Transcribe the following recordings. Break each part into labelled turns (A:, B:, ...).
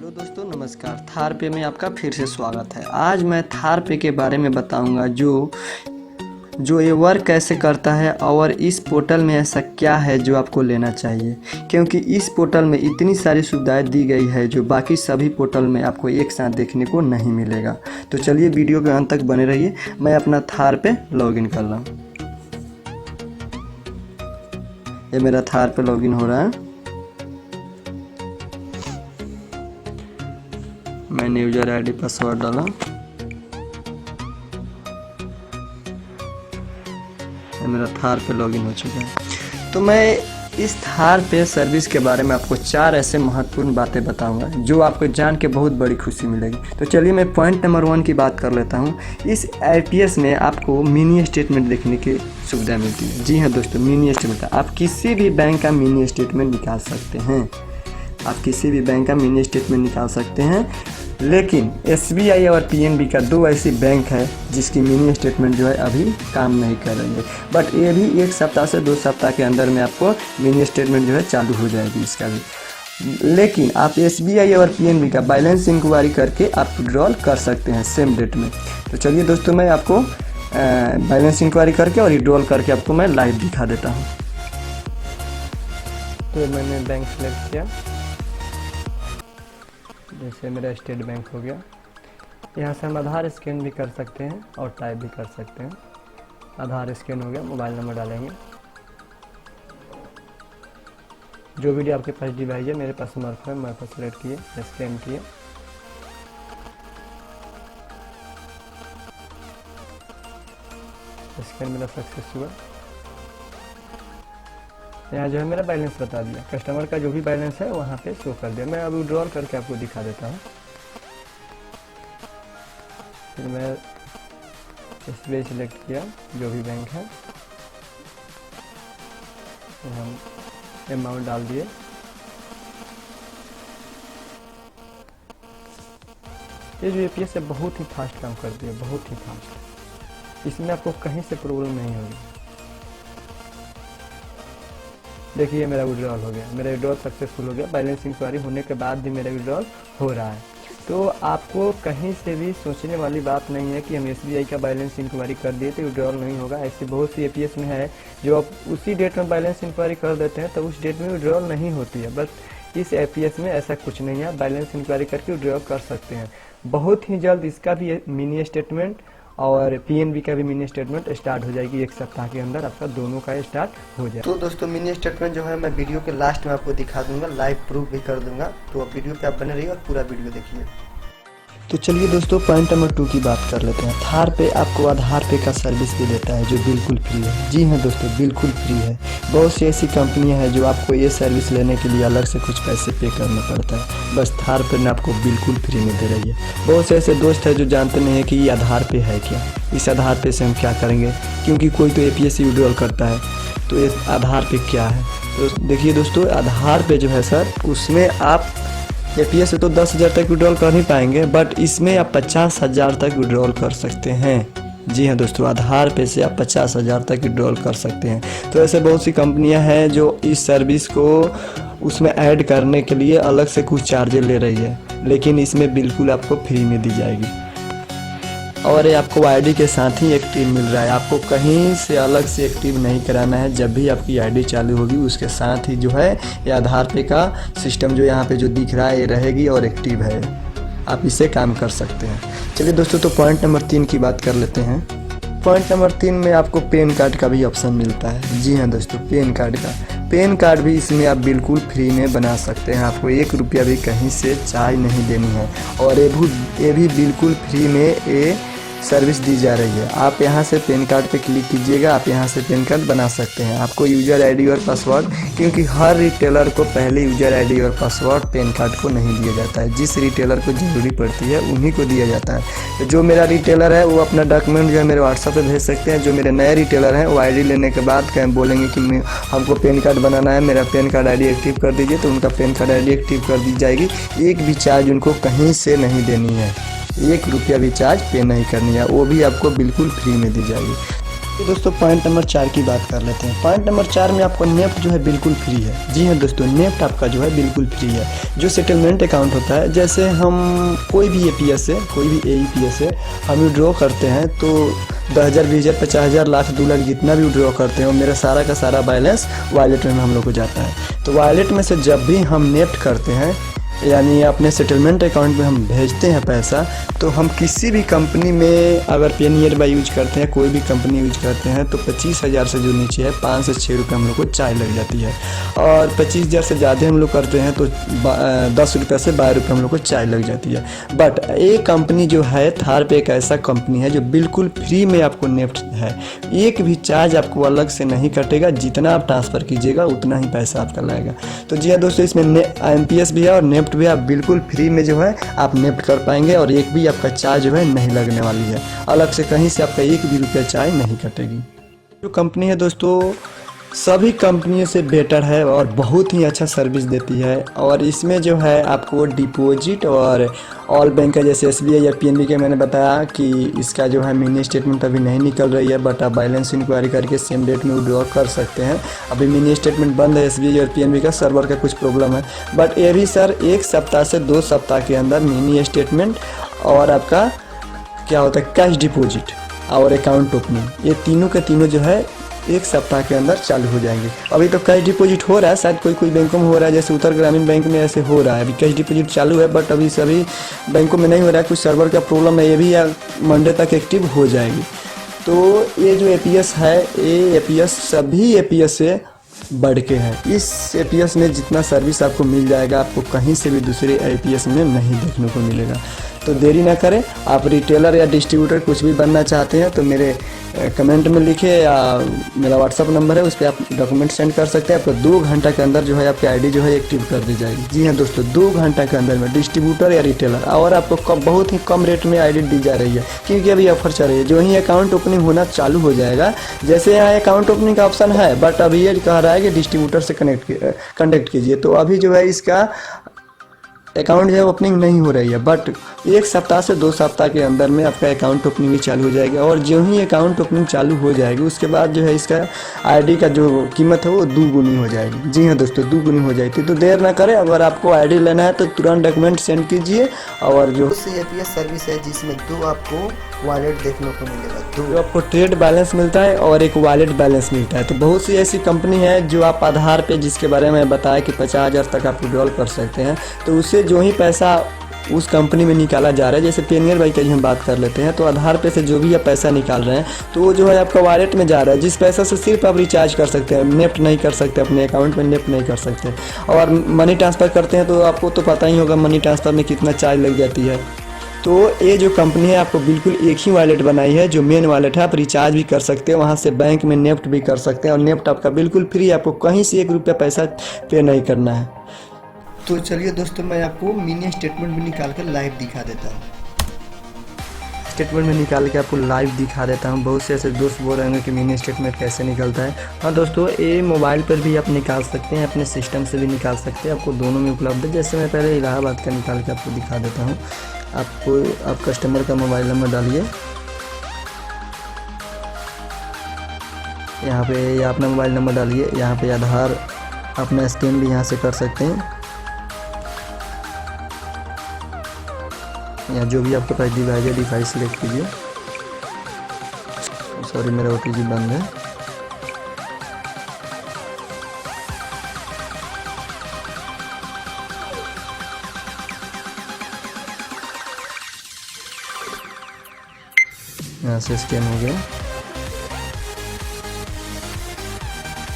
A: Hello दोस्तों, नमस्कार। थार पे में आपका फिर से स्वागत है। आज मैं थार पे के बारे में बताऊंगा जो ये वर्क कैसे करता है और इस पोर्टल में ऐसा क्या है जो आपको लेना चाहिए, क्योंकि इस पोर्टल में इतनी सारी सुविधाएं दी गई है जो बाकी सभी पोर्टल में आपको एक साथ देखने को नहीं मिलेगा। तो चलिए वीडियो के अंत तक बने रहिए। मैं अपना थार पे लॉगिन कर रहा हूँ। ये मेरा थार पे लॉगिन हो रहा है। मैंने यूजर आईडी पासवर्ड डाला। मेरा थार पे लॉगिन हो चुका है। तो मैं इस थार पे सर्विस के बारे में आपको 4 ऐसे महत्वपूर्ण बातें बताऊंगा जो आपको जान के बहुत बड़ी खुशी मिलेगी। तो चलिए मैं पॉइंट नंबर 1 की बात कर लेता हूं। इस IPS में आपको मिनी स्टेटमेंट देखने की सुविधा मिलती है। जी हाँ दोस्तों, मिनी स्टेटमेंट। आप किसी भी बैंक का मिनी स्टेटमेंट निकाल सकते हैं। आप किसी भी बैंक का मिनी स्टेटमेंट निकाल सकते हैं, लेकिन SBI और PNB का 2 ऐसी बैंक है जिसकी मिनी स्टेटमेंट जो है अभी काम नहीं कर रही है। बट ये भी 1 सप्ताह से 2 सप्ताह के अंदर में आपको मिनी स्टेटमेंट जो है चालू हो जाएगी इसका भी। लेकिन आप SBI और PNB का बैलेंस इंक्वायरी करके आप विड्रॉल कर सकते हैं सेम डेट में। तो चलिए दोस्तों, मैं आपको बैलेंस इंक्वायरी करके और विड्रॉल करके आपको मैं लाइव दिखा देता हूँ। तो मैंने बैंक सेलेक्ट किया, जैसे मेरा स्टेट बैंक हो गया। यहाँ से हम आधार स्कैन भी कर सकते हैं और टाइप भी कर सकते हैं। आधार स्कैन हो गया, मोबाइल नंबर डालेंगे। जो वीडियो आपके पास डिवाइस है, मेरे पास स्मार्टफोन, मैं पास सेलेक्ट किए, स्कैन किए। स्कैन मेरा सक्सेस हुआ। यहाँ जो है मेरा बैलेंस बता दिया, कस्टमर का जो भी बैलेंस है वहाँ पे शो कर दिया। मैं अब विड्रॉल करके आपको दिखा देता हूँ। फिर मैं SBI सिलेक्ट किया, जो भी बैंक है, हम अमाउंट डाल दिए। ये जो APS है बहुत ही फास्ट काम करती है, बहुत ही फास्ट। इसमें आपको कहीं से प्रॉब्लम नहीं होगी। देखिए मेरा विड्रॉल हो गया, मेरा विड्रॉल सक्सेसफुल हो गया। बैलेंस इंक्वायरी होने के बाद भी मेरा विड्रॉल हो रहा है। तो आपको कहीं से भी सोचने वाली बात नहीं है कि हम SBI का बैलेंस इंक्वायरी कर दिए तो विड्रॉल नहीं होगा। ऐसी बहुत सी APS में है जो आप उसी डेट में बैलेंस इंक्वायरी कर देते हैं तो उस डेट में विड्रॉल नहीं होती है। बट इस APS में ऐसा कुछ नहीं है, बैलेंस इंक्वायरी करके विड्रॉल कर सकते हैं। बहुत ही जल्द इसका भी मिनी स्टेटमेंट और PNB का भी मिनी स्टेटमेंट स्टार्ट हो जाएगी। 1 सप्ताह के अंदर आपका दोनों का स्टार्ट हो जाए। तो दोस्तों, मिनी स्टेटमेंट जो है मैं वीडियो के लास्ट में आपको दिखा दूंगा, लाइव प्रूफ भी कर दूंगा। तो आप वीडियो पे आप बने रहिए और पूरा वीडियो देखिए। तो चलिए दोस्तों, पॉइंट नंबर 2 की बात कर लेते हैं। थार पे आपको आधार पे का सर्विस भी देता है जो बिल्कुल फ्री है। जी हाँ दोस्तों, बिल्कुल फ्री है। बहुत सी ऐसी कंपनियां हैं जो आपको ये सर्विस लेने के लिए अलग से कुछ पैसे पे करना पड़ता है। बस थार पे ने आपको बिल्कुल फ्री में दे रही है। बहुत से ऐसे दोस्त हैं जो जानते नहीं है कि ये आधार पे है क्या, इस आधार पे से हम क्या करेंगे, क्योंकि कोई तो APS से विड्रॉल करता है। तो ये आधार पे क्या है, तो देखिए दोस्तों, आधार पे जो है सर, उसमें आप APS से तो 10,000 तक विड्रॉल कर नहीं पाएंगे, बट इसमें आप 50,000 तक विड्रॉल कर सकते हैं। जी हाँ दोस्तों, आधार पे से आप 50,000 तक विड्रॉल कर सकते हैं। तो ऐसे बहुत सी कंपनियां हैं जो इस सर्विस को उसमें ऐड करने के लिए अलग से कुछ चार्जेस ले रही है, लेकिन इसमें बिल्कुल आपको फ्री में दी जाएगी। और ये आपको ID के साथ ही एक्टिव मिल रहा है। आपको कहीं से अलग से एक्टिव नहीं कराना है। जब भी आपकी ID चालू होगी उसके साथ ही जो है ये आधार पे का सिस्टम जो यहाँ पे जो दिख रहा है ये रहेगी और एक्टिव है। आप इससे काम कर सकते हैं। चलिए दोस्तों, तो पॉइंट नंबर 3 की बात कर लेते हैं। पॉइंट नंबर 3 में आपको पैन कार्ड का भी ऑप्शन मिलता है। जी हाँ दोस्तों, पैन कार्ड भी इसमें आप बिल्कुल फ्री में बना सकते हैं। आपको 1 रुपया भी कहीं से चार्ज नहीं देनी है। और ये भी बिल्कुल फ्री में ये सर्विस दी जा रही है। आप यहाँ से पैन कार्ड पे क्लिक कीजिएगा, आप यहाँ से पैन कार्ड बना सकते हैं। आपको यूजर ID और पासवर्ड, क्योंकि हर रिटेलर को पहले यूजर ID और पासवर्ड पैन कार्ड को नहीं दिया जाता है। जिस रिटेलर को ज़रूरी पड़ती है उन्हीं को दिया जाता है। तो जो मेरा रिटेलर है वो अपना डॉक्यूमेंट जो है मेरे WhatsApp पे भेज सकते हैं। जो मेरे नए रिटेलर हैं वो ID लेने के बाद बोलेंगे कि हमको पैन कार्ड बनाना है, मेरा पैन कार्ड ID एक्टिव कर दीजिए, तो उनका पैन कार्ड ID एक्टिव कर दी जाएगी। एक भी चार्ज उनको कहीं से नहीं देनी है, 1 रुपया भी चार्ज पे नहीं करनी है, वो भी आपको बिल्कुल फ्री में दी जाएगी। तो दोस्तों पॉइंट नंबर 4 की बात कर लेते हैं। पॉइंट नंबर 4 में आपको नेफ्ट जो है बिल्कुल फ्री है। जी हाँ दोस्तों, नेफ्ट आपका जो है बिल्कुल फ्री है। जो सेटलमेंट अकाउंट होता है, जैसे हम कोई भी एपीएस से, कोई भी एईपीएस से हम विड्रॉ करते हैं तो 10,000, 20,000, 50,000, लाख, 2 लाख जितना भी विड्रॉ करते हो, मेरा सारा का सारा बैलेंस वॉलेट में हम लोग को जाता है। तो वॉलेट में से जब भी हम नेफ्ट करते हैं, यानी अपने सेटलमेंट अकाउंट में हम भेजते हैं पैसा, तो हम किसी भी कंपनी में अगर पेनियर बाई यूज करते हैं, कोई भी कंपनी यूज करते हैं, तो 25,000 से जो नीचे है 5 से 6 रुपये हम लोग को चार्ज लग जाती है। और 25,000 से ज़्यादा हम लोग करते हैं तो 10 रुपये से 12 रुपये हम लोग को चार्ज लग जाती है। बट ये कंपनी जो है थार पे एक ऐसा कंपनी है जो बिल्कुल फ्री में आपको नेफ्ट है। एक भी चार्ज आपको अलग से नहीं कटेगा, जितना आप ट्रांसफ़र कीजिएगा उतना ही पैसा आपका लगेगा। तो जी हाँ दोस्तों, इसमें IMPS भी है और नेफ्ट भी आप बिल्कुल फ्री में जो है आप नेफ्ट कर पाएंगे और एक भी आपका चार्ज जो है नहीं लगने वाली है। अलग से कहीं से आपका एक भी रुपया चार्ज नहीं कटेगी। जो कंपनी है दोस्तों सभी कंपनियों से बेटर है और बहुत ही अच्छा सर्विस देती है। और इसमें जो है आपको डिपॉजिट और ऑल बैंक का, जैसे SBI या PNB के मैंने बताया कि इसका जो है मिनी स्टेटमेंट अभी नहीं निकल रही है, बट आप बैलेंस इंक्वायरी करके सेम डेट में विड्रॉ कर सकते हैं। अभी मिनी स्टेटमेंट बंद है SBI और PNB का, सर्वर का कुछ प्रॉब्लम है। बट ये भी सर 1 सप्ताह से 2 सप्ताह के अंदर मिनी स्टेटमेंट और आपका क्या होता है कैश डिपॉजिट और अकाउंट ओपनिंग, ये तीनों के तीनों जो है 1 सप्ताह के अंदर चालू हो जाएंगे। अभी तो कैश डिपॉजिट हो रहा है, शायद कोई बैंकों में हो रहा है, जैसे उत्तर ग्रामीण बैंक में ऐसे हो रहा है। अभी कैश डिपॉजिट चालू है, बट अभी सभी बैंकों में नहीं हो रहा है, कुछ सर्वर का प्रॉब्लम है। ये भी मंडे तक एक्टिव हो जाएगी। तो ये जो एपीएस है, ये एपीएस सभी एपीएस से बढ़ के है। इस एपीएस में जितना सर्विस आपको मिल जाएगा, आपको कहीं से भी दूसरे एपीएस में नहीं देखने को मिलेगा। तो देरी ना करें, आप रिटेलर या डिस्ट्रीब्यूटर कुछ भी बनना चाहते हैं तो मेरे कमेंट में लिखे या मेरा व्हाट्सअप नंबर है, उस पर आप डॉक्यूमेंट सेंड कर सकते हैं। आपको 2 घंटा के अंदर जो है आपकी आईडी जो है एक्टिव कर दी जाएगी। जी हाँ दोस्तों, 2 घंटा के अंदर में डिस्ट्रीब्यूटर या रिटेलर, और आपको बहुत ही कम रेट में आईडी दी जा रही है, क्योंकि अभी ऑफर चल रही है। जो ही अकाउंट ओपनिंग होना चालू हो जाएगा, जैसे यहाँ अकाउंट ओपनिंग का ऑप्शन है, बट अभी ये कह रहा है कि डिस्ट्रीब्यूटर से कनेक्ट कीजिए, तो अभी जो है इसका अकाउंट जो है ओपनिंग नहीं हो रही है। बट 1 सप्ताह से 2 सप्ताह के अंदर में आपका अकाउंट ओपनिंग भी चालू हो जाएगी। और जो ही अकाउंट ओपनिंग चालू हो जाएगी, उसके बाद जो है इसका आईडी का जो कीमत है वो 2 गुनी हो जाएगी। जी हाँ दोस्तों, 2 गुनी हो जाएगी। तो देर ना करें, अगर आपको आईडी लेना है तो तुरंत डॉक्यूमेंट सेंड कीजिए। और जो
B: एपीएस सर्विस है जिसमें 2 आपको वॉलेट देखने को मिलेगा, 2
A: आपको ट्रेड बैलेंस मिलता है और एक वॉलेट बैलेंस मिलता है। तो बहुत सी ऐसी कंपनी है जो आप आधार पे, जिसके बारे में बताया कि 50,000 तक आप विड्रॉल कर सकते हैं, तो उससे जो ही पैसा उस कंपनी में निकाला जा रहा है, जैसे पेनियर बाई की हम बात कर लेते हैं, तो आधार पे से जो भी आप पैसा निकाल रहे हैं तो वो जो है आपका वॉलेट में जा रहा है, जिस पैसा से सिर्फ आप रिचार्ज कर सकते हैं, नेफ्ट नहीं कर सकते, अपने अकाउंट में नेफ्ट नहीं कर सकते। और मनी ट्रांसफ़र करते हैं तो आपको तो पता ही होगा मनी ट्रांसफ़र में कितना चार्ज लग जाती है। तो ये जो कंपनी है आपको बिल्कुल एक ही वॉलेट बनाई है, जो मेन वॉलेट है। आप रिचार्ज भी कर सकते हैं, वहाँ से बैंक में नेफ्ट भी कर सकते हैं, और नेफ्ट आपका बिल्कुल फ्री, आपको कहीं से 1 रुपया पैसा पे नहीं करना है।
B: तो चलिए दोस्तों, मैं आपको मिनी स्टेटमेंट भी निकाल कर लाइव दिखा देता हूँ।
A: स्टेटमेंट में निकाल के आपको लाइव दिखा देता हूँ। बहुत से ऐसे दोस्त बोल रहे हैं कि मिनी स्टेटमेंट कैसे निकलता है। हाँ दोस्तों, ये मोबाइल पर भी आप निकाल सकते हैं, अपने सिस्टम से भी निकाल सकते हैं, आपको दोनों में उपलब्ध है। जैसे मैं पहले इलाहाबाद का निकाल के आपको दिखा देता हूँ। आप कस्टमर का मोबाइल नंबर डालिए, यहाँ पे या अपना मोबाइल नंबर डालिए, यहाँ पे आधार अपना स्कैन भी यहाँ से कर सकते हैं, या जो भी आपके पास डिवाइस है डिवाइस सेलेक्ट कीजिए। सॉरी, मेरा OTG बंद है। यहाँ से स्कैन हो गया।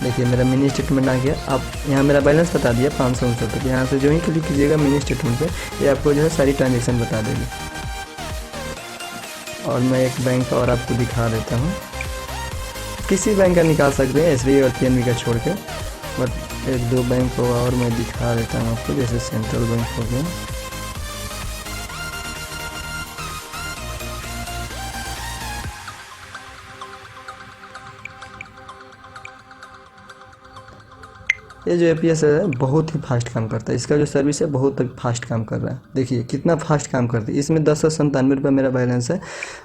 A: देखिए मेरा मिनी स्टेटमेंट आ गया। आप यहाँ मेरा बैलेंस बता दिया 569 रुपये। यहाँ से जो ही क्लिक कीजिएगा मिनी स्टेटमेंट पे, ये आपको जो है सारी ट्रांजेक्शन बता देगी। और मैं एक बैंक और आपको दिखा देता हूँ, किसी बैंक का निकाल सकते हैं, SBI और PNB का छोड़ के, बट 1-2 बैंक को और मैं दिखा देता हूँ आपको। जैसे सेंट्रल बैंक हो गया, ये जो एपीएस है बहुत ही फास्ट काम करता है। इसका जो सर्विस है बहुत फास्ट काम कर रहा है। देखिए कितना फास्ट काम करती है। इसमें 1097 रुपये मेरा बैलेंस है,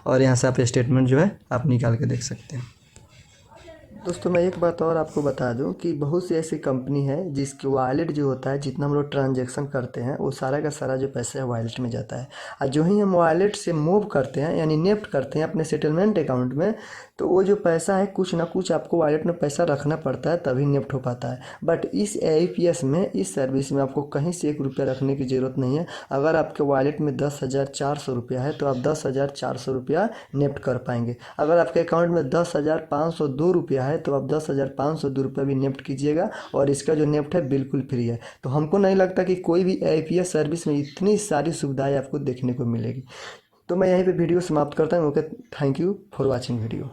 A: और यहाँ से आप स्टेटमेंट जो है आप निकाल के देख सकते हैं।
B: दोस्तों मैं एक बात और आपको बता दूं कि बहुत सी ऐसी कंपनी है जिसकी वॉलेट जो होता है, जितना हम लोग ट्रांजैक्शन करते हैं वो सारा का सारा जो पैसा है वॉलेट में जाता है। और जो ही हम वॉलेट से मूव करते हैं यानी नेफ्ट करते हैं अपने सेटलमेंट अकाउंट में, तो वो जो पैसा है कुछ ना कुछ आपको वॉलेट में पैसा रखना पड़ता है तभी नेफ्ट हो पाता है। बट इस AIPS में, इस सर्विस में आपको कहीं से 1 रुपया रखने की ज़रूरत नहीं है। अगर आपके वॉलेट में 10,400 रुपया है तो आप 10,400 रुपया नेफ्ट कर पाएंगे। अगर आपके अकाउंट में 10,502 रुपया है तो आप 10,502 रुपया भी नेफ्ट कीजिएगा, और इसका जो नेफ्ट है बिल्कुल फ्री है। तो हमको नहीं लगता कि कोई भी AIPS सर्विस में इतनी सारी सुविधाएं आपको देखने को मिलेगी। तो मैं यहीं पे वीडियो समाप्त करता हूँ। Okay, thank you for watching video.